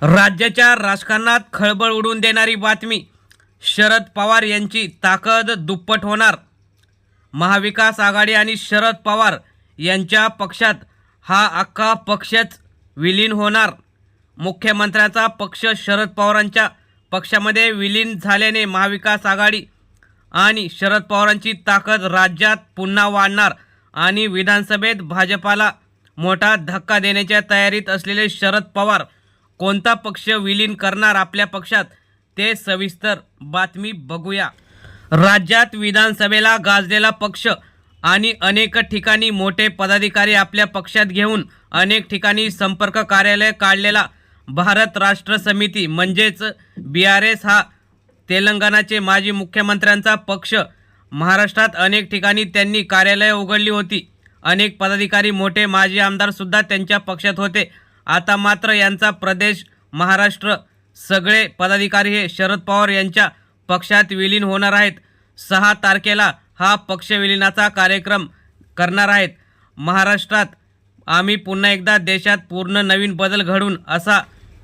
राज्याच्या राजकारणात खळबळ उडवून देणारी बातमी. शरद पवार यांची ताकद दुप्पट होणार. महाविकास आघाडी आणि शरद पवार यांच्या पक्षात हा अख्खा पक्षच विलीन होणार. मुख्यमंत्र्याचा पक्ष शरद पवारांच्या पक्षामध्ये विलीन झाल्याने महाविकास आघाडी आणि शरद पवारांची ताकद राज्यात पुन्हा वाढणार आणि विधानसभेत भाजपाला मोठा धक्का देण्याच्या तयारीत असलेले शरद पवार कोणता पक्ष विलीन करणार आपल्या पक्षात ते सविस्तर बातमी बघूया. राज्यात विधानसभेला गाजलेला पक्ष आणि अनेक ठिकाणी मोठे पदाधिकारी आपल्या पक्षात घेऊन अनेक ठिकाणी संपर्क कार्यालय काढलेला भारत राष्ट्र समिती म्हणजेच BRS हा तेलंगणाचे माजी मुख्यमंत्र्यांचा पक्ष. महाराष्ट्रात अनेक ठिकाणी त्यांनी कार्यालय उघडली होती. अनेक पदाधिकारी मोठे माजी आमदार सुद्धा त्यांच्या पक्षात होते. आता मात्र यांचा प्रदेश महाराष्ट्र सगळे पदाधिकारी हे शरद पवार यांच्या पक्षात विलीन होणार आहेत. 6 तारखेला हा पक्ष विलीनाचा कार्यक्रम करणार आहेत. महाराष्ट्रात आम्ही पुन्हा एकदा देशात पूर्ण नवीन बदल घडवून असा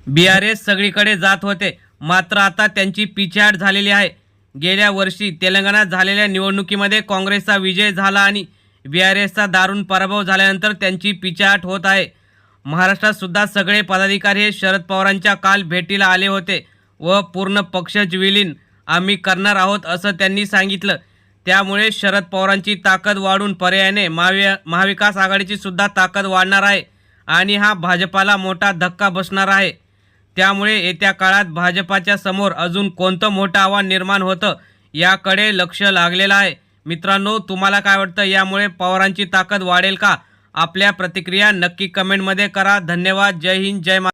BRS सगळीकडे जात होते. मात्र आता त्यांची पिछेहाट झालेली आहे. गेल्या वर्षी तेलंगणात झालेल्या निवडणुकीमध्ये काँग्रेसचा विजय झाला आणि BRSचा दारुण पराभव झाल्यानंतर त्यांची पिछेहाट होत आहे. महाराष्ट्रात सुद्धा सगळे पदाधिकारी हे शरद पवारांच्या काल भेटीला आले होते व पूर्ण पक्षच विलीन आम्ही करणार आहोत असं त्यांनी सांगितलं. त्यामुळे शरद पवारांची ताकद वाढून पर्यायाने महाविकास आघाडीची सुद्धा ताकद वाढणार आहे आणि हा भाजपाला मोठा धक्का बसणार आहे. त्यामुळे येत्या काळात भाजपाच्या समोर अजून कोणतं मोठं आव्हान निर्माण होतं याकडे लक्ष लागलेलं आहे. मित्रांनो, तुम्हाला काय वाटतं, यामुळे पवारांची ताकद वाढेल का? आपल्या प्रतिक्रिया नक्की कमेंटमध्ये करा. धन्यवाद. जय हिंद, जय महाराष्ट्र.